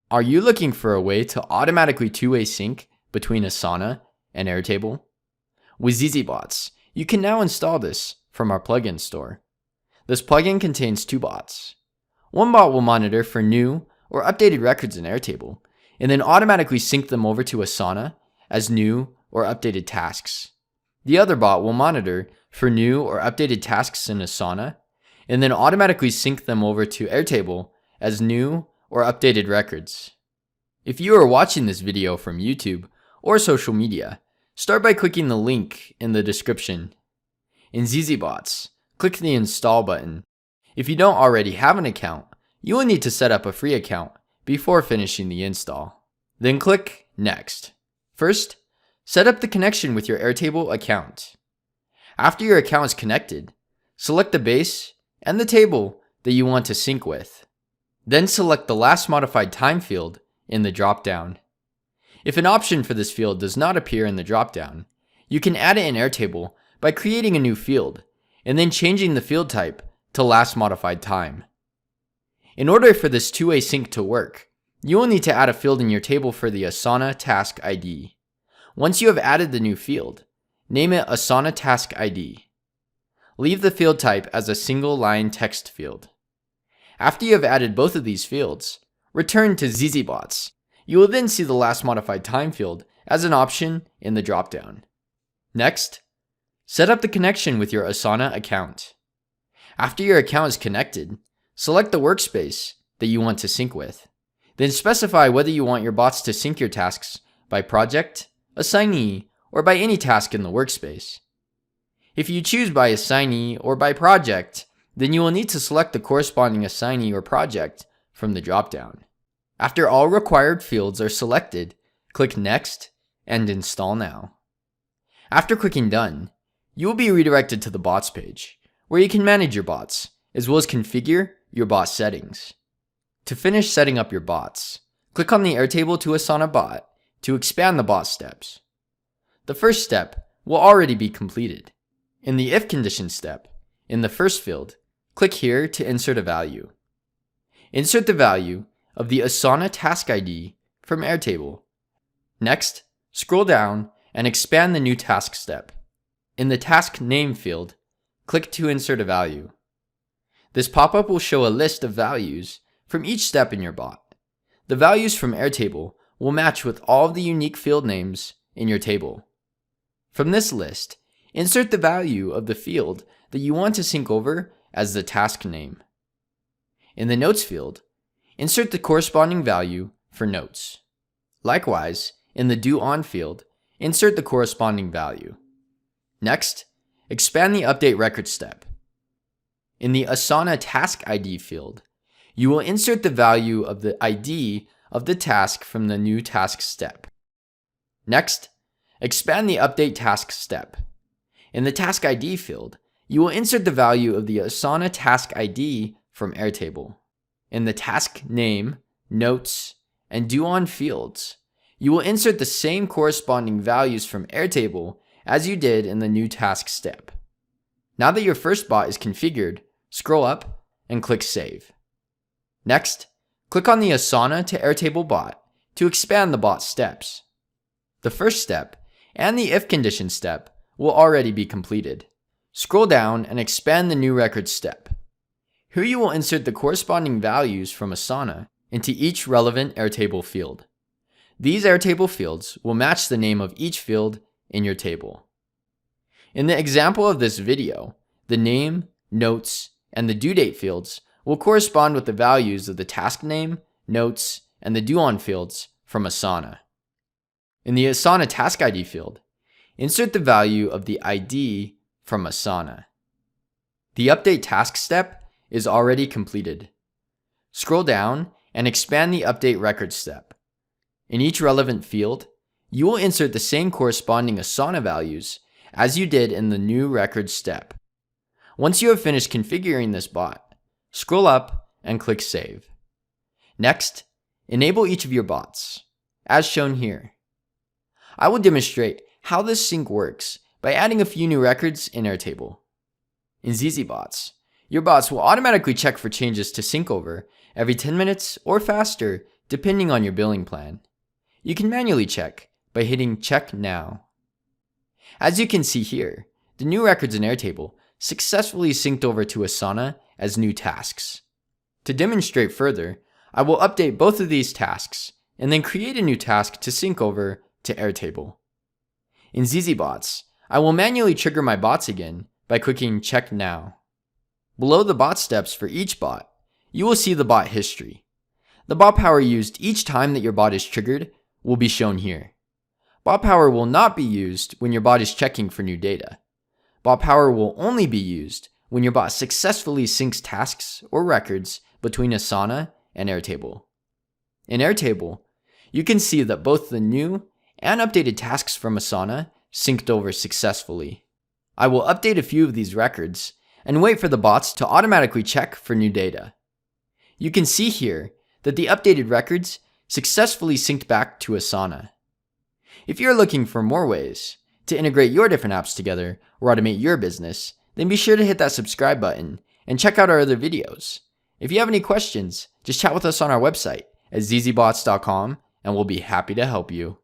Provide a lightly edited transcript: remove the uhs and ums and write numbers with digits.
Are you looking for a way to automatically two-way sync between Asana and Airtable? With ZZBots, you can now install this from our plugin store. This plugin contains two bots. One bot will monitor for new or updated records in Airtable, and then automatically sync them over to Asana as new or updated tasks. The other bot will monitor for new or updated tasks in Asana, and then automatically sync them over to Airtable as new or updated records. If you are watching this video from YouTube or social media, start by clicking the link in the description. In ZZBots, click the Install button. If you don't already have an account, you will need to set up a free account before finishing the install. Then click Next. First, set up the connection with your Airtable account. After your account is connected, select the base and the table that you want to sync with. Then select the last modified time field in the dropdown. If an option for this field does not appear in the dropdown, you can add it in Airtable by creating a new field and then changing the field type to last modified time. In order for this two-way sync to work, you will need to add a field in your table for the Asana Task ID. Once you have added the new field, name it Asana Task ID. Leave the field type as a single line text field. After you have added both of these fields, return to ZZBots. You will then see the last modified time field as an option in the dropdown. Next, set up the connection with your Asana account. After your account is connected, select the workspace that you want to sync with. Then specify whether you want your bots to sync your tasks by project, assignee, or by any task in the workspace. If you choose by assignee or by project, then you will need to select the corresponding assignee or project from the dropdown. After all required fields are selected, click Next and Install Now. After clicking Done, you will be redirected to the bots page, where you can manage your bots, as well as configure your bot settings. To finish setting up your bots, click on the Airtable to Asana bot to expand the bot steps. The first step will already be completed. In the if condition step, in the first field, click here to insert a value. Insert the value of the Asana Task ID from Airtable. Next, scroll down and expand the new task step. In the task name field, click to insert a value. This pop-up will show a list of values from each step in your bot. The values from Airtable will match with all of the unique field names in your table. From this list, insert the value of the field that you want to sync over as the task name. In the Notes field, insert the corresponding value for notes. Likewise, in the Do On field, insert the corresponding value. Next, expand the Update Record step. In the Asana Task ID field, you will insert the value of the ID of the task from the new task step. Next, expand the Update Task step. In the Task ID field, you will insert the value of the Asana Task ID from Airtable. In the Task Name, Notes, and Do On fields, you will insert the same corresponding values from Airtable as you did in the new task step. Now that your first bot is configured, scroll up and click Save. Next, click on the Asana to Airtable bot to expand the bot steps. The first step and the if condition step will already be completed. Scroll down and expand the new record step. Here you will insert the corresponding values from Asana into each relevant Airtable field. These Airtable fields will match the name of each field in your table. In the example of this video, the name, notes, and the due date fields will correspond with the values of the task name, notes, and the do on fields from Asana. In the Asana Task ID field, insert the value of the ID from Asana. The Update Task step is already completed. Scroll down and expand the Update Record step. In each relevant field, you will insert the same corresponding Asana values as you did in the new record step. Once you have finished configuring this bot, scroll up and click Save. Next, enable each of your bots, as shown here. I will demonstrate how this sync works by adding a few new records in Airtable. In ZZBots, your bots will automatically check for changes to sync over every 10 minutes or faster depending on your billing plan. You can manually check by hitting Check Now. As you can see here, the new records in Airtable successfully synced over to Asana as new tasks. To demonstrate further, I will update both of these tasks and then create a new task to sync over to Airtable. In ZZBots, I will manually trigger my bots again by clicking Check Now. Below the bot steps for each bot, you will see the bot history. The bot power used each time that your bot is triggered will be shown here. Bot power will not be used when your bot is checking for new data. Bot power will only be used when your bot successfully syncs tasks or records between Asana and Airtable. In Airtable, you can see that both the new and updated tasks from Asana synced over successfully. I will update a few of these records and wait for the bots to automatically check for new data. You can see here that the updated records successfully synced back to Asana. If you're looking for more ways to integrate your different apps together or automate your business, then be sure to hit that subscribe button and check out our other videos. If you have any questions, just chat with us on our website at zzbots.com and we'll be happy to help you.